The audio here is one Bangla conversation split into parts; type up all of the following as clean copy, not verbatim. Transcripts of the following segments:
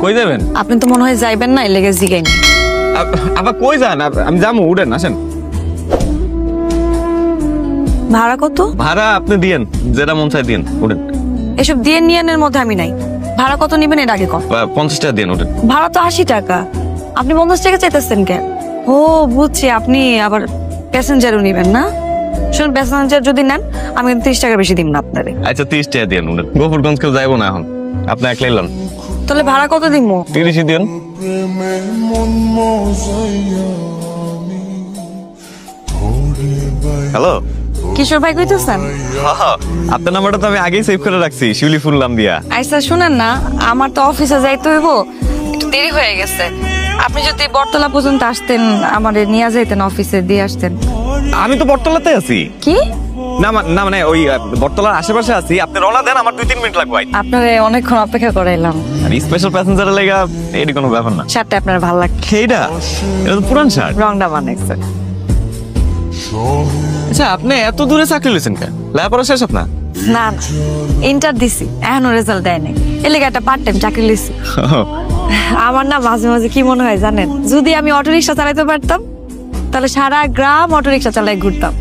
কই যাবেন? আপনি তো মনে হয় যাইবেন না, লেগে জিগাইনি। আবার কই যান? আমি যাবো, উঠেন, আসেন। ভাড়া কত? ভাড়া আপনি দিয়েন, যেটা মন চায় দিয়েন, উঠেন। এসব দিয়ে নিয়ানের মধ্যে আমি নাই। ভাড়া কত নিবেন এর আগে কম। 50 টাকা দিয়েন, উঠেন। ভাড়া তো 80 টাকা, আপনি 50 টাকা চাইতেছেন কেন? ও বুঝছি, আপনি আবার প্যাসেঞ্জারও নিবেন না। শুনুন, প্যাসেঞ্জার যদি নেন আমি 30 টাকা বেশি দিব না আপনারে। আচ্ছা 30 টাকা দিয়েন, উঠেন। গোপুরগঞ্জ কেউ যাইবো না এখন, আপনি একলাই লন। তাহলে ভাড়া কত দিব? 30 দিন। হ্যালো, কিশোর ভাই কইতেছেন? আপনার নাম্বারটা তো আমি আগেই সেভ করে রাখছি, শিউলি ফুল নাম দিয়া। আচ্ছা শুনেন না, আমার তো অফিসে যাইতে হইব, একটু দেরি হয়ে গেছে। আপনি যদি বটতলা পর্যন্ত আসতেন, আমারে নিয়ে যাইতেন, অফিসে দিয়ে আসতেন। আমি তো বটতলাতে আছি। কি? না মানে ওই বটতলার আশেপাশে আছি। আপনি রওনা দেন, আমার 2-3 মিনিট লাগবে। আপনারে অনেকক্ষণ অপেক্ষা করাইলাম। আমি স্পেশাল প্যাসেঞ্জারের লাগা, এটি কোনো ব্যাপার না। শার্টটা আপনার ভালো লাগছে। এইটা এটা তো পুরান শার্ট। রংটা বানাইছে। আচ্ছা, আপনি এত দূরে চাকরি লইছেন কেন? লেখাপড়া শেষ আপনার? না না, ইন্টার দিছি, এখনো রেজাল্ট দেয় নাই। এলাকা একটা পার্ট টাইম চাকরি লিছি। আমার না মাঝে মাঝে কি মনে হয় জানেন, যদি আমি অটো রিক্সা চালাইতে পারতাম তাহলে সারা গ্রাম অটো রিক্সা চালাই ঘুরতাম।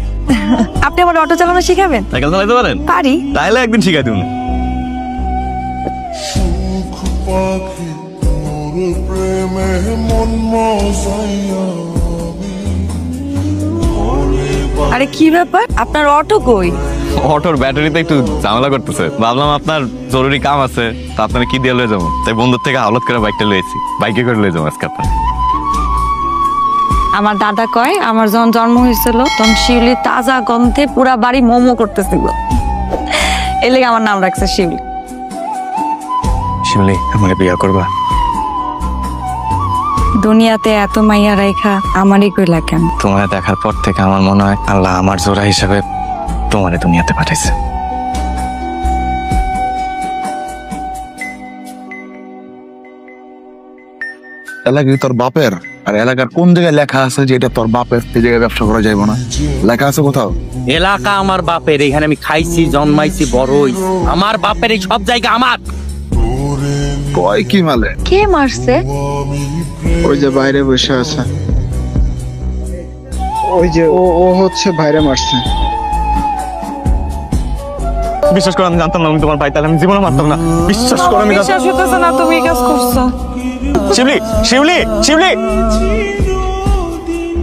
আপনি আমার অটো চালানো শিখাবেন? সাইকেল চালাইতে পারেন? পারি। তাইলে একদিন শিখাই দিন। আরে কি ব্যাপার, আপনার অটো কই? অটোর ব্যাটারিতে একটু ঝামেলা করতেছে, ভাবলাম আপনার জরুরি কাম আছে, তা আপনার কি দিয়ে লয়ে যাবো, তাই বন্ধুর থেকে হাওলাত করে বাইকটা লয়েছি। বাইকে করে লয়ে যাবো আজকে আপনার। আমার দাদা কয়, আমার যখন জন্ম হয়েছিল তখন শিউলি তাজা গন্ধে পুরা বাড়ি মোমো করতেছিল, এর লেগে আমার নাম রাখছে শিউলি। শিউলি, আমাকে বিয়ে করবা? দুনিয়াতে এত মাইয়া রাইখা আমারই কইলা কেন? তোমার দেখার পর থেকে আমার মনে হয় আল্লাহ আমার জোড়া হিসাবে তোমারে দুনিয়াতে পাঠাইছে। এলাকা তোর বাপের? আর এলাকার কোন জায়গায় লেখা আছে যে এটা তোর বাপের, সেই জায়গায় ব্যবসা করা যাবে না? লেখা আছে কোথাও? এলাকা আমার বাপের, এখানে আমি খাইছি, জন্মাইছি, বড় হইছি। আমার বাপের এই সব জায়গা আমার। কয় কি মালে? কে মারছে? ওই যে বাইরে বসে আছে, ওই যে ও হচ্ছে বাইরে মারছে। বিশ্বাস করো, আমি জানতাম না আমি তোমার ভাই, তাহলে আমি জীবনে মারতাম না। বিশ্বাস করো, আমি বিশ্বাস হইতেছে না তুমি এই কাজ করছো। শিউলি, শিউলি, শিউলি,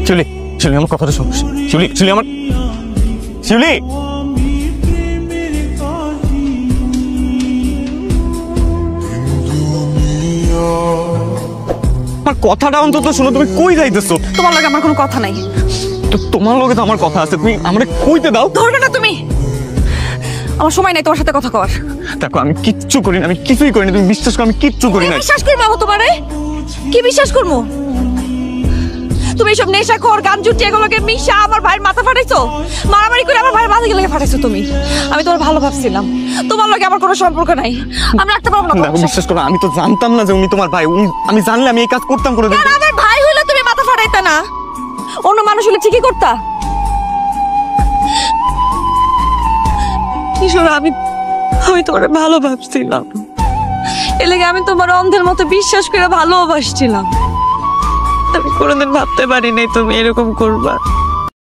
শিউলি, শিউলি, আমার কথাটা শোনো। শিউলি, শিউলি, আমার শিউলি, আমার কথাটা অন্তত শোনো। তুমি কই যাইতেছো? তোমার লগে আমার কোনো কথা নাই। তো তোমার লগে তো আমার কথা আছে, তুমি আমারে কইতে দাও। ধরবে না তুমি, আমার সময় নাই তোমার সাথে কথা কওয়ার। দেখো, আমি কিচ্ছু করি না, আমি কিছুই করি না, তুমি বিশ্বাস করো, আমি কিচ্ছু করি না। বিশ্বাস করবো আমি তোমারে? কি বিশ্বাস করবো? তুমি এসব নেশাখোর গান জুটি এগুলোকে মিশা আমার ভাইয়ের মাথা ফাটাইছো, মারামারি করে আমার ভাইয়ের মাথা লেগে ফাটাইছো তুমি। আমি তোমার ভালো ভাবছিলাম, তোমার লগে আমার কোনো সম্পর্ক নাই, আমি রাখতে পারবো না। দেখো, বিশ্বাস করো, আমি তো জানতাম না যে উনি তোমার ভাই। আমি জানলে আমি এই কাজ করতাম করে। আমার ভাই হইলে তুমি মাথা ফাটাইতে না, অন্য মানুষ হলে ঠিকই করতা। কিশোর, আমি তোমার ভালো ভাবছিলাম, এর লেগে আমি তোমার অন্ধের মতো বিশ্বাস করে ভালোবাসছিলাম। আমি কোনোদিন ভাবতে পারি নাই তুমি এরকম করবা।